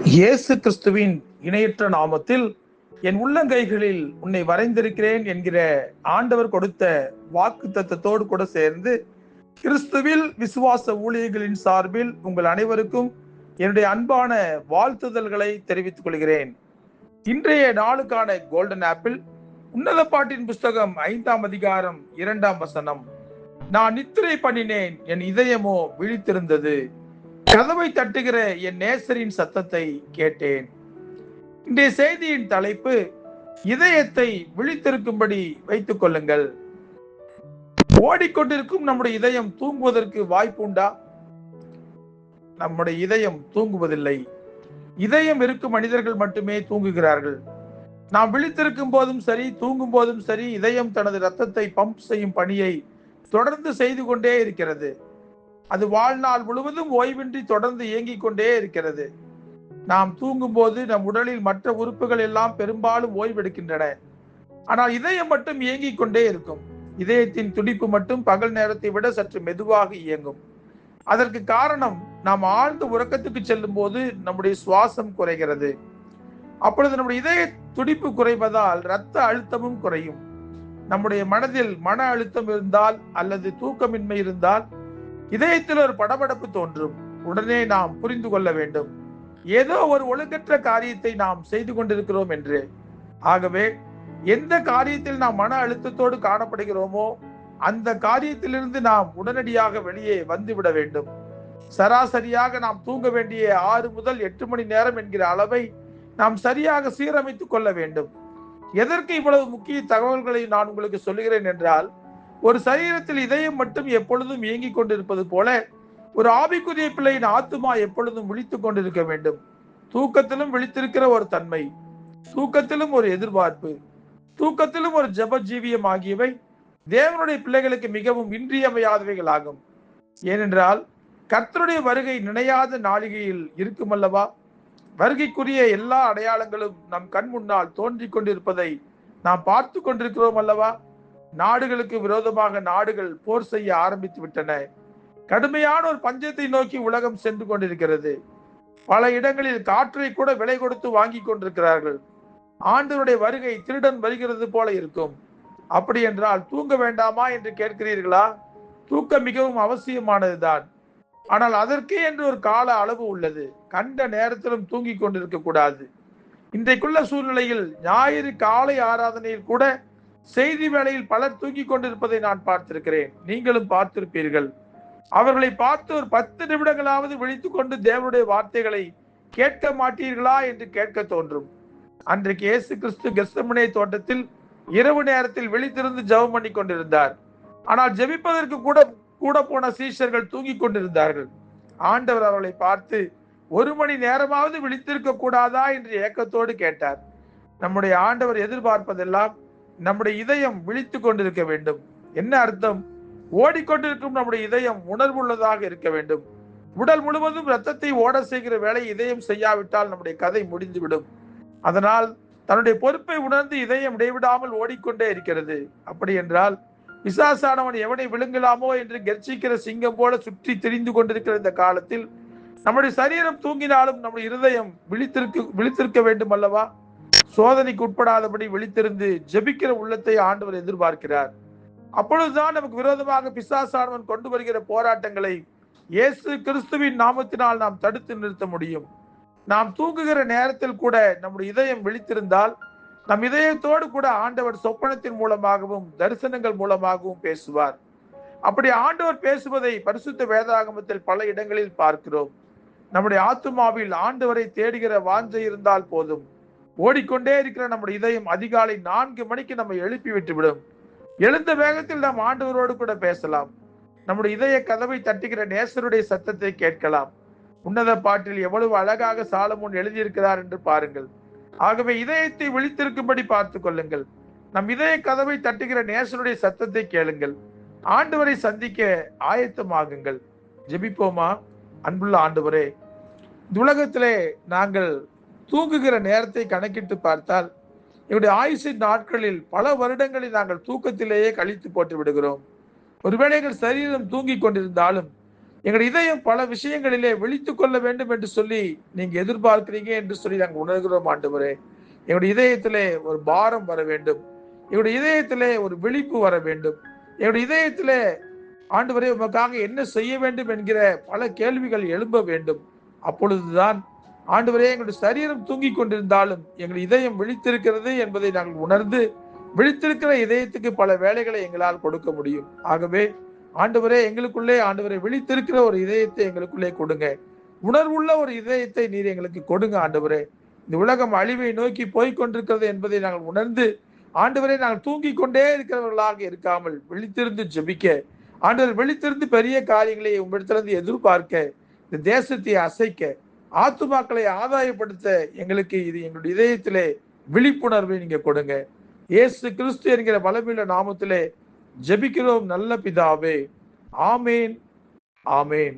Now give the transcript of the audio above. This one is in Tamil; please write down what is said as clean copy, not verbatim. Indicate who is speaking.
Speaker 1: இயேசு கிறிஸ்துவின் இணையற்ற நாமத்தில் என் உள்ளங்கைகளில் உன்னை வரைந்திருக்கிறேன் என்கிற ஆண்டவர் கொடுத்த வாக்கு தத்தத்தோடு கூட சேர்ந்து கிறிஸ்துவில் விசுவாச ஊழியர்களின் சார்பில் உங்கள் அனைவருக்கும் என்னுடைய அன்பான வாழ்த்துதல்களை தெரிவித்துக் கொள்கிறேன். இன்றைய நாளுக்கான கோல்டன் ஆப்பிள் உன்னத பாட்டின் புஸ்தகம் 5ஆம் அதிகாரம் 2ஆம் வசனம். நான் நித்திரை பண்ணினேன், என் இதயமோ விழித்திருந்தது, கதவை தட்டுகிற என் நேசரின் சத்தத்தை கேட்டேன். இன்றைய செய்தியின் தலைப்பு, இதயத்தை விழித்திருக்கும்படி வைத்துக் கொள்ளுங்கள். ஓடிக்கொண்டிருக்கும் நம்முடைய இதயம் தூங்குவதற்கு வாய்ப்பு உண்டா? நம்முடைய இதயம் தூங்குவதில்லை. இதயம் இருக்கும் மனிதர்கள் மட்டுமே தூங்குகிறார்கள். நாம் விழித்திருக்கும் போதும் சரி, தூங்கும் போதும் சரி, இதயம் தனது ரத்தத்தை பம்ப் செய்யும் பணியை தொடர்ந்து செய்து கொண்டே இருக்கிறது. அது வாழ்நாள் முழுவதும் ஓய்வின்றி தொடர்ந்து இயங்கிக் கொண்டே இருக்கிறது. நாம் தூங்கும் போது நம் உடலில் மற்ற உறுப்புகள் எல்லாம் பெரும்பாலும் ஓய்வெடுக்கின்றன. ஆனால் இதயம் மட்டும் இயங்கிக் கொண்டே இருக்கும். இதயத்தின் துடிப்பு மட்டும் பகல் நேரத்தை விட சற்று மெதுவாக இயங்கும். அதற்கு காரணம், நாம் ஆழ்ந்த உறக்கத்துக்கு செல்லும் போது நம்முடைய சுவாசம் குறைகிறது. அப்பொழுது நம்முடைய இதய துடிப்பு குறைவதால் இரத்த அழுத்தமும் குறையும். நம்முடைய மனதில் மன அழுத்தம் இருந்தால் அல்லது தூக்கமின்மை இருந்தால் இதயத்தில் ஒரு படபடப்பு தோன்றும். உடனே நாம் புரிந்து கொள்ள வேண்டும், ஏதோ ஒரு ஒழுங்கற்ற காரியத்தை நாம் செய்து கொண்டிருக்கிறோம் என்று. ஆகவே எந்த காரியத்தில் நாம் மன அழுத்தத்தோடு காணப்படுகிறோமோ அந்த காரியத்திலிருந்து நாம் உடனடியாக வெளியே வந்துவிட வேண்டும். சராசரியாக நாம் தூங்க வேண்டிய 6 முதல் 8 மணி நேரம் என்கிற அளவை நாம் சரியாக சீரமைத்துக் கொள்ள வேண்டும். எதற்கு இவ்வளவு முக்கிய தகவல்களை நான் உங்களுக்கு சொல்லுகிறேன் என்றால், ஒரு சரீரத்தில் இதயம் மட்டும் எப்பொழுதும் இயங்கிக் கொண்டிருப்பது போல ஒரு ஆவிக்குரிய பிள்ளையின் ஆத்துமா எப்பொழுதும் விழித்துக் கொண்டிருக்க வேண்டும். தூக்கத்திலும் விழித்திருக்கிற ஒரு தன்மை, தூக்கத்திலும் ஒரு எதிர்பார்ப்பு, தூக்கத்திலும் ஒரு ஜெப ஜீவியம் ஆகியவை தேவனுடைய பிள்ளைகளுக்கு மிகவும் இன்றியமையாதவைகள் ஆகும். ஏனென்றால் கர்த்தருடைய வருகை நினையாத நாளிகையில் இருக்கும் அல்லவா? வருகைக்குரிய எல்லா அடையாளங்களும் நம் கண் முன்னால் தோன்றிக் கொண்டிருப்பதை நாம் பார்த்து கொண்டிருக்கிறோம் அல்லவா? நாடுகளுக்கு விரோதமாக நாடுகள் போர் செய்ய ஆரம்பித்து விட்டன. கடுமையான ஒரு பஞ்சத்தை நோக்கி உலகம் சென்று கொண்டிருக்கிறது. பல இடங்களில் காற்றை கூட விலை கொடுத்து வாங்கி கொண்டிருக்கிறார்கள். ஆண்டவருடைய வருகை திருடன் வருகிறது போல இருக்கும். அப்படி என்றால் தூங்க வேண்டாமா என்று கேட்கிறீர்களா? தூக்கம் மிகவும் அவசியமானதுதான். ஆனால் அதற்கே என்று ஒரு கால அளவு உள்ளது. கண்ட நேரத்திலும் தூங்கி கொண்டிருக்க கூடாது. இன்றைக்குள்ள சூழ்நிலையில் ஞாயிறு காலை ஆராதனையில் கூட செய்தி வேளையில் பலர் தூங்கிக் கொண்டிருப்பதை நான் பார்த்திருக்கிறேன். நீங்களும் பார்த்திருப்பீர்கள். அவர்களை பார்த்து ஒரு 10 நிமிடங்களாவது விழித்துக் கொண்டு தேவனுடைய வார்த்தைகளை கேட்க மாட்டீர்களா என்று கேட்க தோன்றும். அன்றைக்கு இயேசு கிறிஸ்து கெத்செமனே தோட்டத்தில் இரவு நேரத்தில் விழித்திருந்து ஜெபம் பண்ணி கொண்டிருந்தார். ஆனால் ஜெபிப்பதற்கு கூட போன சீஷர்கள் தூங்கிக் கொண்டிருந்தார்கள். ஆண்டவர் அவர்களை பார்த்து 1 மணி நேரமாவது விழித்திருக்க கூடாதா என்று ஏக்கத்தோடு கேட்டார். நம்முடைய ஆண்டவர் எதிர்பார்ப்பதெல்லாம் நம்முடைய இதயம் விழித்துக் கொண்டிருக்க வேண்டும். என்ன அர்த்தம்? ஓடிக்கொண்டிருக்கும் நம்முடைய இதயம் உணர்வுள்ளதாக இருக்க வேண்டும். உடல் முழுவதும் ரத்தத்தை ஓட செய்கிற வேலை இதயம் செய்யாவிட்டால் நம்முடைய கதை முடிந்துவிடும். அதனால் தன்னுடைய பொறுப்பை உணர்ந்து இதயம் இடைவிடாமல் ஓடிக்கொண்டே இருக்கிறது. அப்படி என்றால் பிசாசானவன் எவனை விழுங்கலாமோ என்று கர்ஜிக்கிற சிங்கம் போல சுற்றி திரிந்து கொண்டிருக்கிற இந்த காலத்தில் நம்முடைய சரீரம் தூங்கினாலும் நம்முடைய இருதயம் விழித்திருக்க வேண்டும் அல்லவா? சோதனைக்கு உட்படாதபடி விழித்திருந்து ஜெபிக்கிற உள்ளத்தை ஆண்டவர் எதிர்பார்க்கிறார். அப்பொழுதுதான் நமக்கு விரோதமாக பிசாசானவன் கொண்டு வருகிற போராட்டங்களை இயேசு கிறிஸ்துவின் நாமத்தினால் நாம் தடுத்து நிறுத்த முடியும். நாம் தூங்குகிற நேரத்தில் கூட நம்முடைய இதயம் விழித்திருந்தால் நம் இதயத்தோடு கூட ஆண்டவர் சொப்பனத்தின் மூலமாகவும் தரிசனங்கள் மூலமாகவும் பேசுவார். அப்படி ஆண்டவர் பேசுவதை பரிசுத்த வேதாகமத்தில் பல இடங்களில் பார்க்கிறோம். நம்முடைய ஆத்துமாவில் ஆண்டவரை தேடுகிற வாஞ்சை இருந்தால் போதும், ஓடிக்கொண்டே இருக்கிற நம்முடைய இதயம் அதிகாலை 4 மணிக்கு நம்மை எழுப்பி விட்டுவிடும். எழுந்த வேகத்தில் நாம் ஆண்டவரோடு கூட பேசலாம். நம்முடைய இதய கதவை தட்டுகிற நேசருடைய சத்தத்தை கேட்கலாம். உன்னத பாட்டில் எவ்வளவு அழகாக சாலமோன் எழுதியிருக்கிறார் என்று பாருங்கள். ஆகவே இதயத்தை விழித்திருக்கும்படி பார்த்துக் கொள்ளுங்கள். நம் இதய கதவை தட்டுகிற நேசருடைய சத்தத்தை கேளுங்கள். ஆண்டவரை சந்திக்க ஆயத்தமாகுங்கள். ஜெபிப்போமா? அன்புள்ள ஆண்டவரே, இந்த உலகத்திலே நாங்கள் தூங்குகிற நேரத்தை கணக்கிட்டு பார்த்தால் எங்களுடைய ஆயுசின் நாட்களில் பல வருடங்களில் நாங்கள் தூக்கத்திலேயே கழித்து போட்டு விடுகிறோம். ஒருவேளை எங்கள் சரீரம் தூங்கிக் கொண்டிருந்தாலும் எங்களுடைய இதயம் பல விஷயங்களிலே விழித்துக் கொள்ள வேண்டும் என்று சொல்லி நீங்க எதிர்பார்க்கிறீங்க என்று சொல்லி நாங்கள் உணர்கிறோம் ஆண்டவரே. எங்களுடைய இதயத்திலே ஒரு பாரம் வர வேண்டும். எங்களுடைய இதயத்திலே ஒரு விழிப்பு வர வேண்டும். எங்களுடைய இதயத்திலே ஆண்டவரே உமக்காக என்ன செய்ய வேண்டும் என்கிற பல கேள்விகள் எழும்ப வேண்டும். அப்பொழுதுதான் ஆண்டவரே எங்களுடைய சரீரம் தூங்கிக் கொண்டிருந்தாலும் எங்கள் இதயம் விழித்திருக்கிறது என்பதை நாங்கள் உணர்ந்து விழித்திருக்கிற இதயத்துக்கு பல வேலைகளை எங்களால் கொடுக்க முடியும். ஆகவே ஆண்டவரே எங்களுக்குள்ளே ஆண்டவரை விழித்திருக்கிற ஒரு இதயத்தை எங்களுக்குள்ளே கொடுங்க. உணர்வுள்ள ஒரு இதயத்தை நீர் எங்களுக்கு கொடுங்க ஆண்டவரே. இந்த உலகம் அழிவை நோக்கி போய்கொண்டிருக்கிறது என்பதை நாங்கள் உணர்ந்து ஆண்டவரே நாங்கள் தூங்கிக் கொண்டே இருக்கிறவர்களாக இருக்காமல் விழித்திருந்து ஜெபிக்க, ஆண்டவர் விழித்திருந்து பெரிய காரியங்களை உங்களிடத்திலிருந்து எதிர்பார்க்க, இந்த தேசத்தை அசைக்க, ஆத்துமாக்களை ஆதாயப்படுத்த எங்களுக்கு இது எங்களுடைய இதயத்திலே விழிப்புணர்வை நீங்க கொடுங்க. இயேசு கிறிஸ்து என்கிற பலமுள்ள நாமத்திலே ஜெபிக்கிறோம் நல்ல பிதாவே. ஆமேன், ஆமேன்.